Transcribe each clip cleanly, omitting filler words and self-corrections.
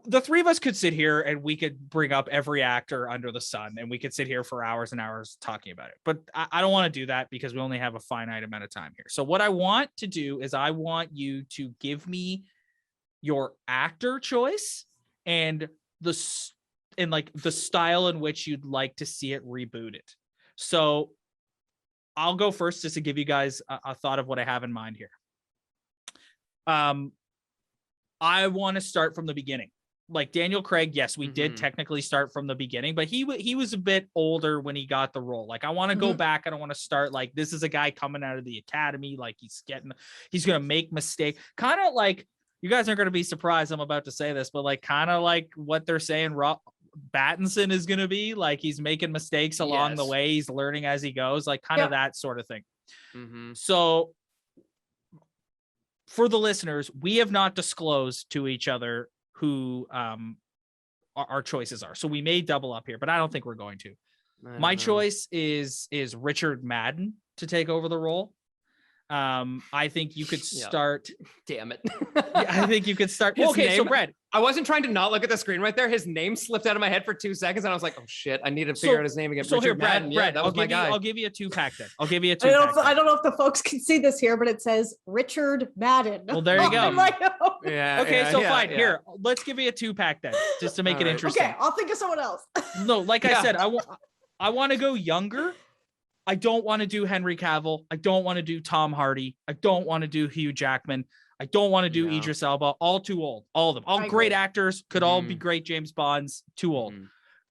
the three of us could sit here and we could bring up every actor under the sun and we could sit here for hours and hours talking about it. But I don't want to do that because we only have a finite amount of time here. So what I want to do is I want you to give me your actor choice and the style in which you'd like to see it rebooted. So I'll go first just to give you guys a thought of what I have in mind here. I want to start from the beginning. Like Daniel Craig, yes, we did technically start from the beginning, but he was a bit older when he got the role. Like I want to go back. I don't want to start like this is a guy coming out of the academy. Like he's going to make mistakes. Kind of like, you guys aren't going to be surprised I'm about to say this, but like kind of like what they're saying Pattinson is going to be. Like he's making mistakes along the way. He's learning as he goes, like kind of that sort of thing. So for the listeners, we have not disclosed to each other who our choices are. So we may double up here, but I don't think we're going to. My choice is Richard Madden to take over the role. I think you could start. Damn it. I think you could start. Okay, so Brad, I wasn't trying to not look at the screen right there. His name slipped out of my head for 2 seconds, and I was like, "Oh shit, I need to figure out his name again." So Richard here, Brad, Madden. That was my guy. I'll give you a 2-pack then. I'll give you a 2-pack. I don't know if the folks can see this here, but it says Richard Madden. Well, there you go. Okay, Fine. Here, let's give you a 2-pack then, just to make it interesting. Okay, I'll think of someone else. No, like I said, I want to go younger. I don't want to do Henry Cavill. I don't want to do Tom Hardy. I don't want to do Hugh Jackman. I don't want to do Idris Elba. All too old. All of them. All great actors. Could all be great James Bonds. Too old.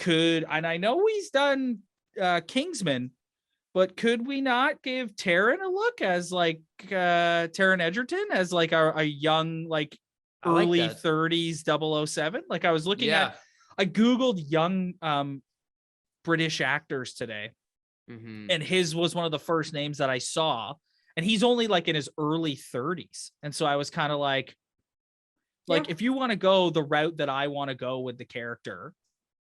And I know he's done Kingsman, but could we not give Taron a look as like Taron Egerton as like a young, like early 30s 007? Like I was looking at, I Googled young British actors today. And his was one of the first names that I saw, and he's only like in his early 30s. And so I was kind of like if you want to go the route that I want to go with the character,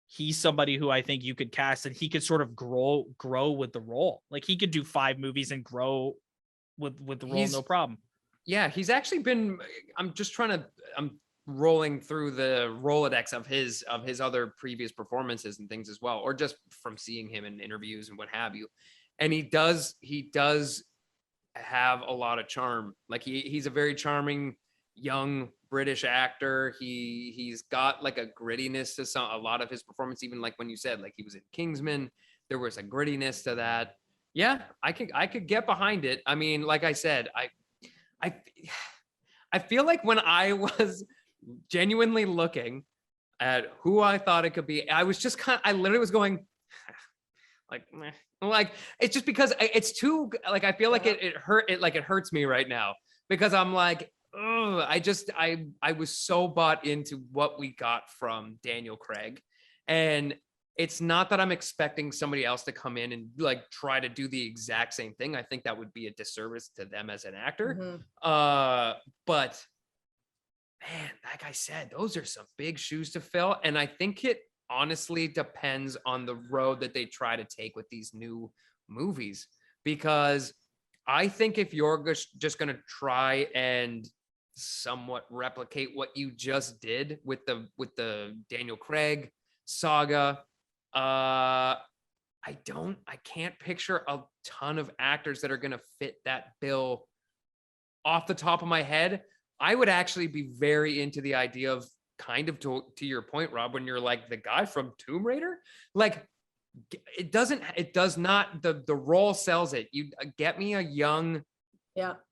he's somebody who I think you could cast and he could sort of grow with the role. Like he could do 5 movies and grow with the role, no problem. Yeah, he's actually been, I'm rolling through the Rolodex of his other previous performances and things as well, or just from seeing him in interviews and what have you. And he does have a lot of charm. Like he's a very charming young British actor. He's got like a grittiness to a lot of his performance, even like when you said like he was in Kingsman, there was a grittiness to that. Yeah, I could get behind it. I mean, like I said, I feel like when I was genuinely looking at who I thought it could be, I was just I literally was going like, meh. Like it's just because it's too, like I feel like it hurts me right now because I'm like, ugh, I was so bought into what we got from Daniel Craig, and it's not that I'm expecting somebody else to come in and like try to do the exact same thing. I think that would be a disservice to them as an actor. But man, like I said, those are some big shoes to fill. And I think it honestly depends on the road that they try to take with these new movies. Because I think if you're just going to try and somewhat replicate what you just did with the Daniel Craig saga, I can't picture a ton of actors that are going to fit that bill off the top of my head. I would actually be very into the idea of kind of to your point, Rob, when you're like the guy from Tomb Raider, like it does not, the role sells it. You get me a young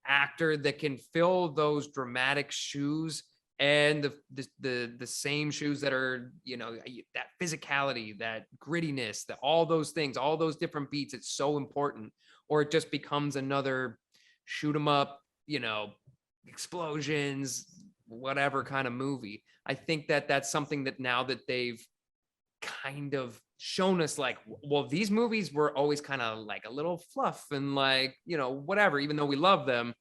actor that can fill those dramatic shoes and the same shoes that are, you know, that physicality, that grittiness, that all those things, all those different beats. It's so important, or it just becomes another shoot 'em up, you know, explosions, whatever kind of movie. I think that's something that now that they've kind of shown us, like, well, these movies were always kind of like a little fluff and like, you know, whatever, even though we love them,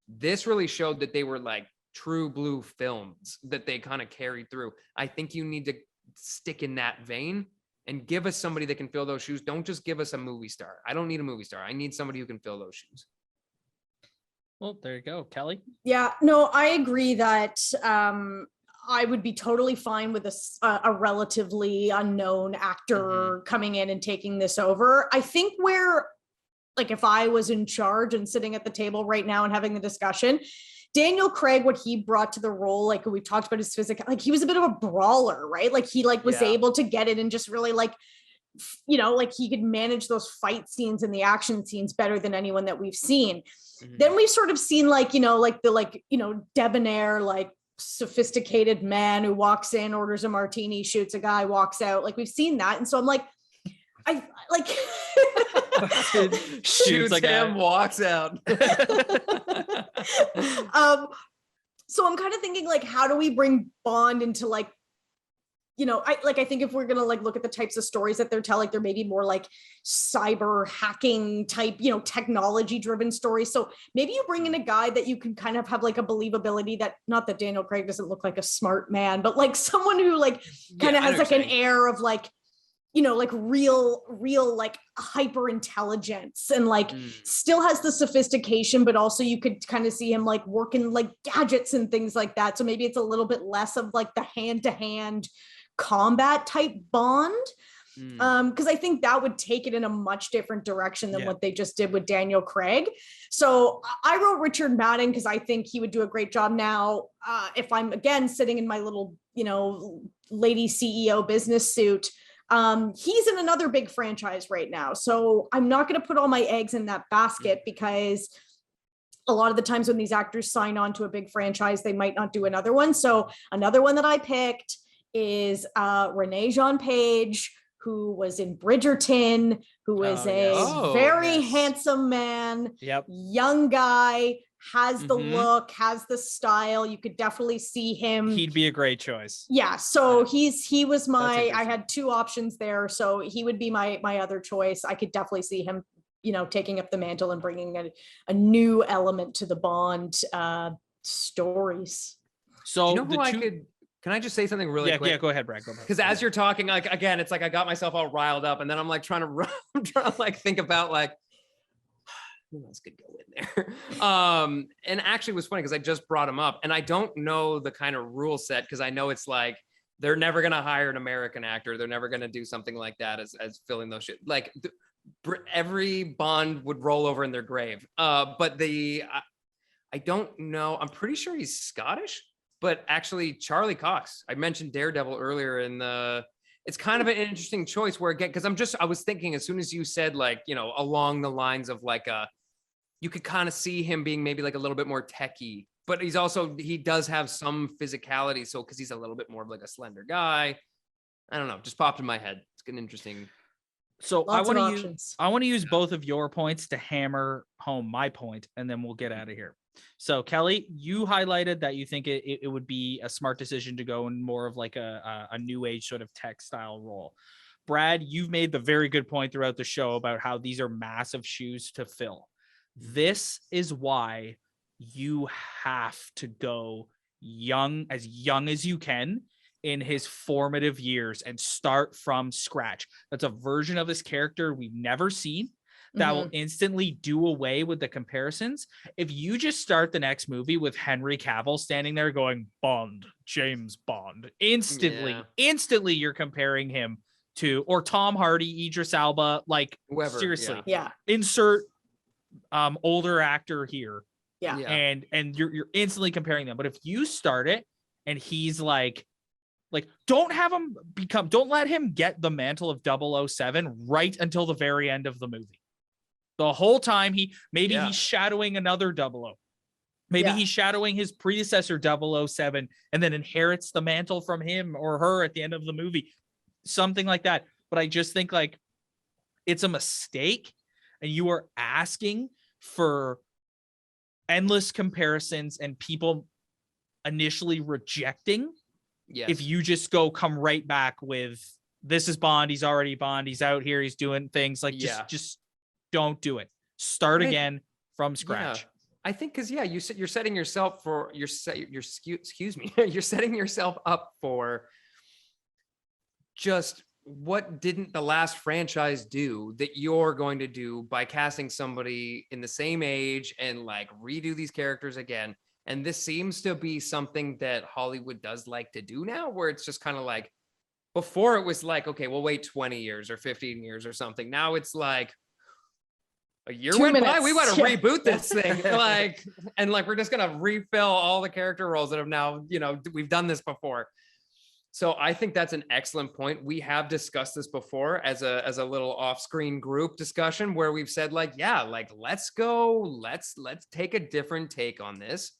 this really showed that they were like true blue films that they kind of carried through. I think you need to stick in that vein and give us somebody that can fill those shoes. Don't just give us a movie star. I don't need a movie star. I need somebody who can fill those shoes. Well, there you go. Kelly? Yeah, no, I agree that I would be totally fine with a relatively unknown actor coming in and taking this over. I think where, like, if I was in charge and sitting at the table right now and having the discussion, Daniel Craig, what he brought to the role, like we talked about his physical, like he was a bit of a brawler, right? Like he like was able to get it and just really like, you know, like he could manage those fight scenes and the action scenes better than anyone that we've seen. Then we've sort of seen like, you know, like the, like, you know, debonair, like sophisticated man who walks in, orders a martini, shoots a guy, walks out. Like we've seen that. And so I'm like, I like shoots like him, walks out. So I'm kind of thinking like, how do we bring Bond into like, you know, I think if we're gonna like look at the types of stories that they're telling, they're maybe more like cyber hacking type, you know, technology driven stories. So maybe you bring in a guy that you can kind of have like a believability that, not that Daniel Craig doesn't look like a smart man, but like someone who like kind of has like an air of like, you know, like real like hyper intelligence and like still has the sophistication, but also you could kind of see him like working like gadgets and things like that. So maybe it's a little bit less of like the hand-to-hand combat type Bond. Because I think that would take it in a much different direction than what they just did with Daniel Craig. So I wrote Richard Madden because I think he would do a great job. Now, if I'm again sitting in my little, you know, lady CEO business suit, he's in another big franchise right now. So I'm not going to put all my eggs in that basket because a lot of the times when these actors sign on to a big franchise, they might not do another one. So another one that I picked is Renee Jean Page, who was in Bridgerton, who is a very handsome man, young guy, has the look, has the style. You could definitely see him. He'd be a great choice. Yeah. So he was my, I had two options there. So he would be my other choice. I could definitely see him, you know, taking up the mantle and bringing a new element to the Bond stories. So you know who can I just say something really quick? Yeah, go ahead, Brad. Go ahead. Because as you're talking, like, again, it's like I got myself all riled up, and then I'm like trying to like think about like who else could go in there. And actually, it was funny because I just brought him up, and I don't know the kind of rule set because I know it's like they're never gonna hire an American actor. They're never gonna do something like that as filling those shit. Like every Bond would roll over in their grave. But I don't know. I'm pretty sure he's Scottish. But actually, Charlie Cox, I mentioned Daredevil earlier it's kind of an interesting choice where, again, because I was thinking as soon as you said like, you know, along the lines of like you could kind of see him being maybe like a little bit more techie, but he does have some physicality. So, cause he's a little bit more of like a slender guy. I don't know, just popped in my head. It's an interesting. So I want to use both of your points to hammer home my point, and then we'll get out of here. So Kelly, you highlighted that you think it would be a smart decision to go in more of like a new age sort of tech style role. Brad, you've made the very good point throughout the show about how these are massive shoes to fill. This is why you have to go young as you can in his formative years and start from scratch. That's a version of this character we've never seen. That will instantly do away with the comparisons. If you just start the next movie with Henry Cavill standing there going, Bond, James Bond, instantly you're comparing him to, or Tom Hardy, Idris Elba, like whoever, seriously, insert older actor here. And you're instantly comparing them. But if you start it and he's like, don't let him get the mantle of 007 right until the very end of the movie. The whole time he's shadowing another 00. Maybe he's shadowing his predecessor 007 and then inherits the mantle from him or her at the end of the movie. Something like that. But I just think like it's a mistake and you are asking for endless comparisons and people initially rejecting. If you just come right back with, this is Bond, he's already Bond, he's out here, he's doing things like just don't do it. Start again from scratch. Yeah. I think because you're setting yourself for you're setting yourself up for just what didn't the last franchise do that you're going to do by casting somebody in the same age and like redo these characters again. And this seems to be something that Hollywood does like to do now, where it's just kind of like, before it was like, okay, we'll wait 20 years or 15 years or something. Now it's like, a year 2 went by, minutes. we want to Yeah. reboot this thing. And we're just going to refill all the character roles that have now, we've done this before. So I think that's an excellent point. We have discussed this before as a little off-screen group discussion where we've said let's take a different take on this,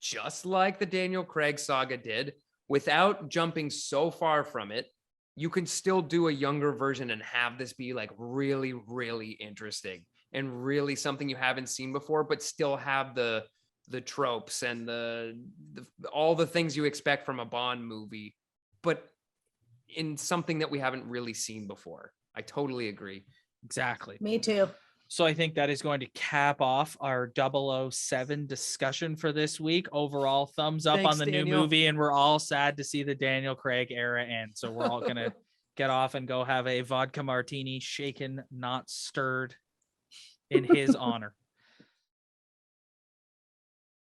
just like the Daniel Craig saga did, without jumping so far from it. You can still do a younger version and have this be like really, really interesting and really something you haven't seen before, but still have the tropes and the all the things you expect from a Bond movie, but in something that we haven't really seen before. I totally agree. Exactly. Me too. So I think that is going to cap off our 007 discussion for this week. Overall, thumbs up Thanks, on the Daniel. new movie, and we're all sad to see the Daniel Craig era end. So we're all gonna get off and go have a vodka martini, shaken, not stirred, in his honor.